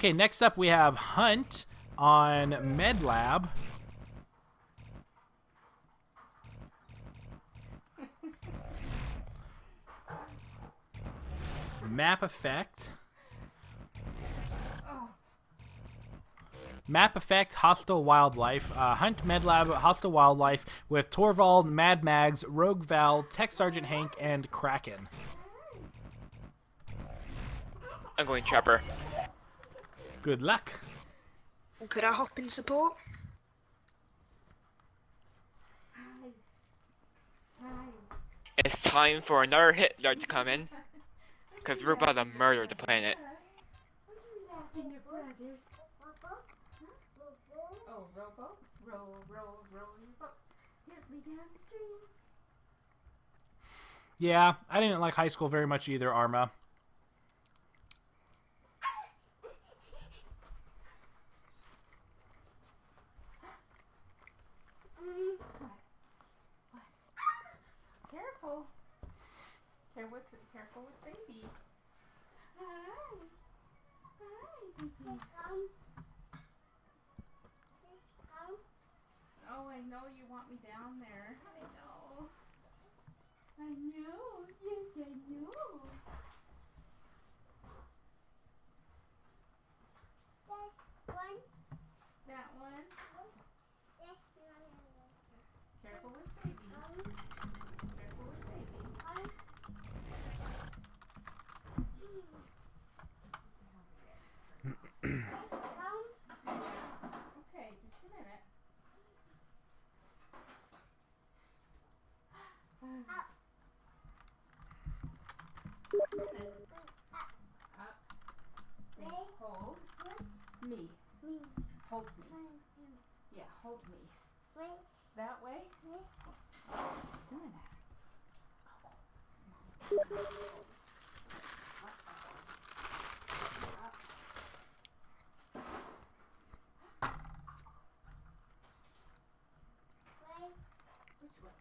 Okay, next up we have Hunt on MedLab. Map effect. Map effect, hostile wildlife. Hunt MedLab, hostile wildlife with Torvald, Mad Mags, Rogue Val, Tech Sergeant Hank, and Kraken. I'm going Trapper. Good luck. Could I hop in support? It's time for another Hitler to come in, because we're about to murder the planet. Oh, rowboat, roll your boat gently down the stream. Yeah, I didn't like high school very much either, Arma. Careful. Careful with baby. Hi. Oh, I know you want me down there. I know. Yes, I know. That one. Careful with baby. Careful with baby. Okay, just a minute. Up. Say, hold me. Hold me. Yeah, hold me. That way? Just a minute. Which way?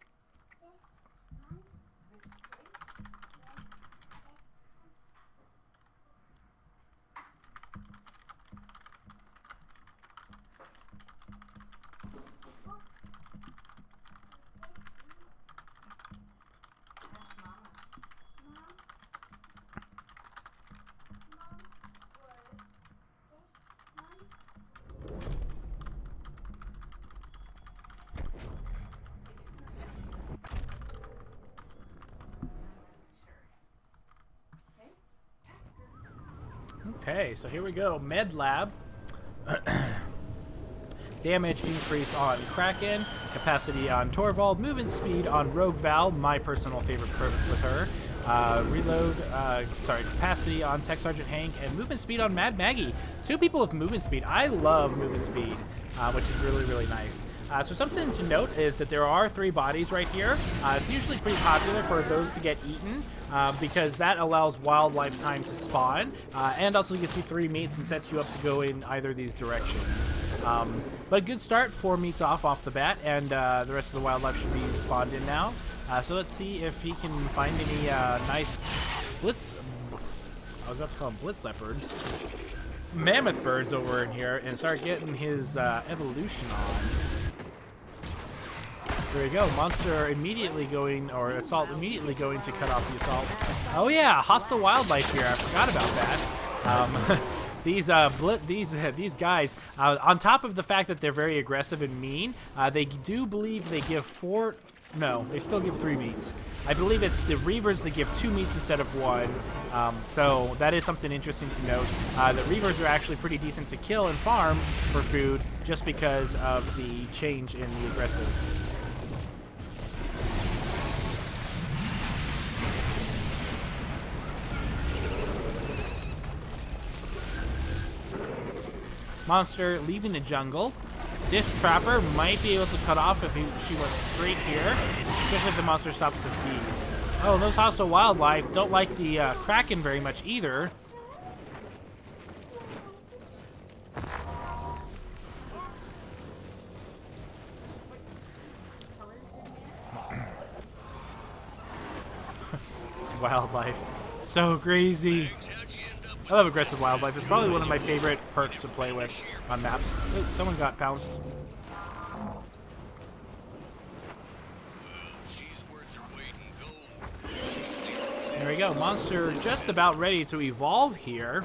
Okay, so here we go. MedLab. Damage increase on Kraken, capacity on Torvald, movement speed on Rogue Val, my personal favorite perk with her. Capacity on Tech Sergeant Hank, and movement speed on Mad Maggie. Two people with movement speed. I love movement speed, which is really, really nice. So something to note is that there are 3 bodies right here. It's usually pretty popular for those to get eaten because that allows wildlife time to spawn and also gives you 3 meats and sets you up to go in either of these directions. But a good start, 4 meats off the bat, and the rest of the wildlife should be spawned in now. So let's see if he can find any nice blitz. I was about to call them blitz leopards. Mammoth birds over in here and start getting his evolution on. There we go. Monster immediately going, or assault immediately going to cut off the assault. Oh yeah, hostile wildlife here. I forgot about that. These guys, on top of the fact that they're very aggressive and mean, they do believe they give 4. No, they still give 3 meats. I believe it's the Reavers that give 2 meats instead of 1. So that is something interesting to note. The Reavers are actually pretty decent to kill and farm for food just because of the change in the aggressive. Monster leaving the jungle. This Trapper might be able to cut off if she went straight here, especially if the monster stops to feed. Oh, those hostile wildlife don't like the Kraken very much either. This wildlife, so crazy. I love aggressive wildlife. It's probably one of my favorite perks to play with on maps. Ooh, someone got pounced. There we go. Monster just about ready to evolve here.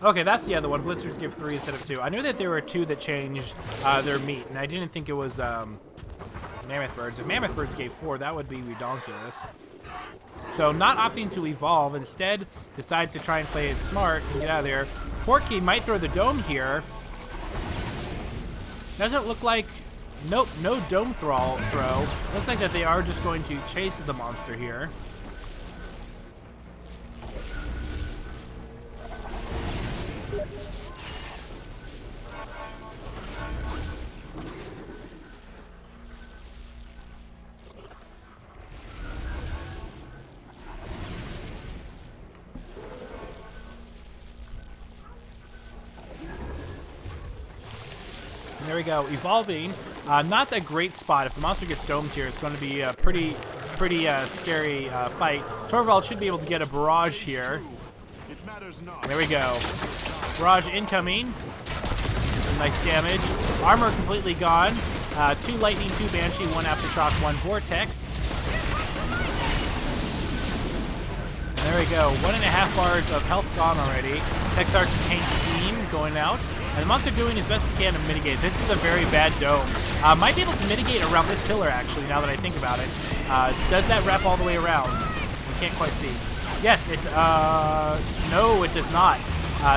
Okay, that's the other one. Blitzers give 3 instead of 2. I knew that there were 2 that changed their meat, and I didn't think it was mammoth birds. If mammoth birds gave 4, that would be redonkulous. So not opting to evolve, instead decides to try and play it smart and get out of there. Porky might throw the dome here. Doesn't look like... Nope, no dome throw. Looks like that they are just going to chase the monster here. There we go, evolving. Not a great spot. If the monster gets domed here, it's going to be a pretty scary fight. Torvald should be able to get a barrage here. There we go. Barrage incoming. Some nice damage. Armor completely gone. 2 lightning, 2 banshee, 1 aftershock, 1 vortex. And there we go. 1.5 bars of health gone already. Tech Sergeant Hank's beam going out. And the monster doing his best he can to mitigate. This is a very bad dome. Might be able to mitigate around this pillar, actually, now that I think about it. Does that wrap all the way around? We can't quite see. Yes, it, no, it does not.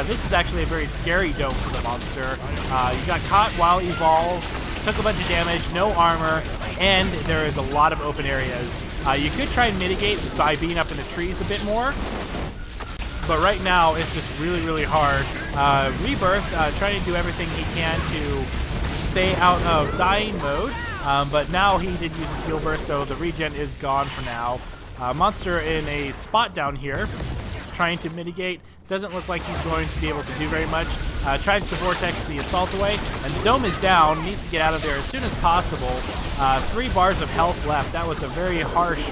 This is actually a very scary dome for the monster. You got caught while evolved, took a bunch of damage, no armor, and there is a lot of open areas. You could try and mitigate by being up in the trees a bit more, but right now it's just really, really hard. Rebirth, trying to do everything he can to stay out of dying mode, but now he did use his heal burst, so the regen is gone for now. Monster in a spot down here, trying to mitigate. Doesn't look like he's going to be able to do very much. Tries to vortex the assault away, and the dome is down. Needs to get out of there as soon as possible. 3 bars of health left. That was a very harsh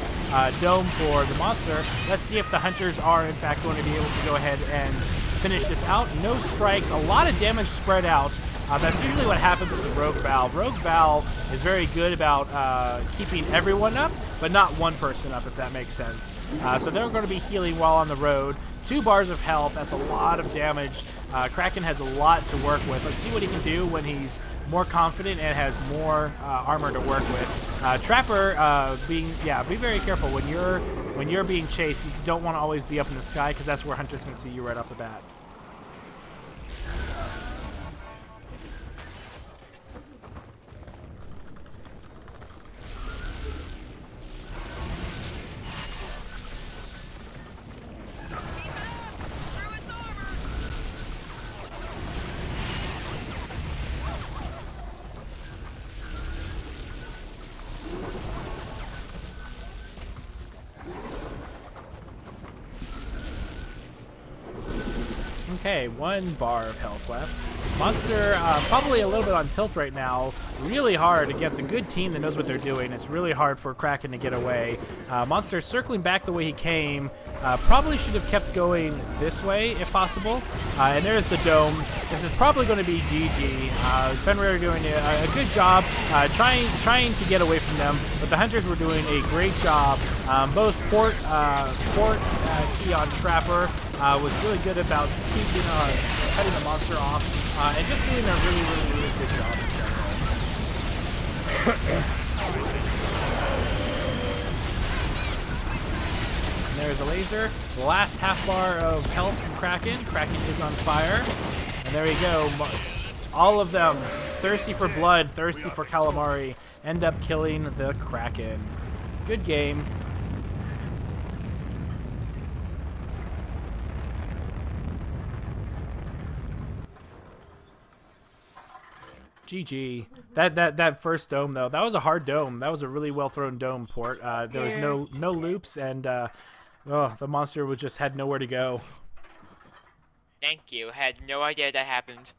dome for the monster. Let's see if the hunters are in fact going to be able to go ahead and finish this out. No strikes, a lot of damage spread out. That's usually what happens with the Rogue Val. Rogue Val is very good about keeping everyone up, but not one person up, if that makes sense. So they're going to be healing while on the road. 2 bars of health, that's a lot of damage. Kraken has a lot to work with. Let's see what he can do when he's more confident and has more armor to work with. Trapper, be very careful when you're being chased. You don't want to always be up in the sky because that's where hunters can see you right off the bat. Okay, 1 bar of health left. Monster probably a little bit on tilt right now. Really hard against a good team that knows what they're doing. It's really hard for Kraken to get away. Monster circling back the way he came. Probably should have kept going this way if possible. And there's the dome. This is probably going to be GG. Fenrir doing a good job trying to get away from them, but the hunters were doing a great job. Both Port Key on Trapper was really good about cutting the monster off, and just doing a really, really, really good job in general. And there's a laser. The last half bar of health from Kraken. Kraken is on fire. And there you go. All of them, thirsty for blood, thirsty for calamari, end up killing the Kraken. Good game. GG. That first dome though, that was a hard dome. That was a really well thrown dome, Port. There was no loops, and the monster just had nowhere to go. Thank you. Had no idea that happened.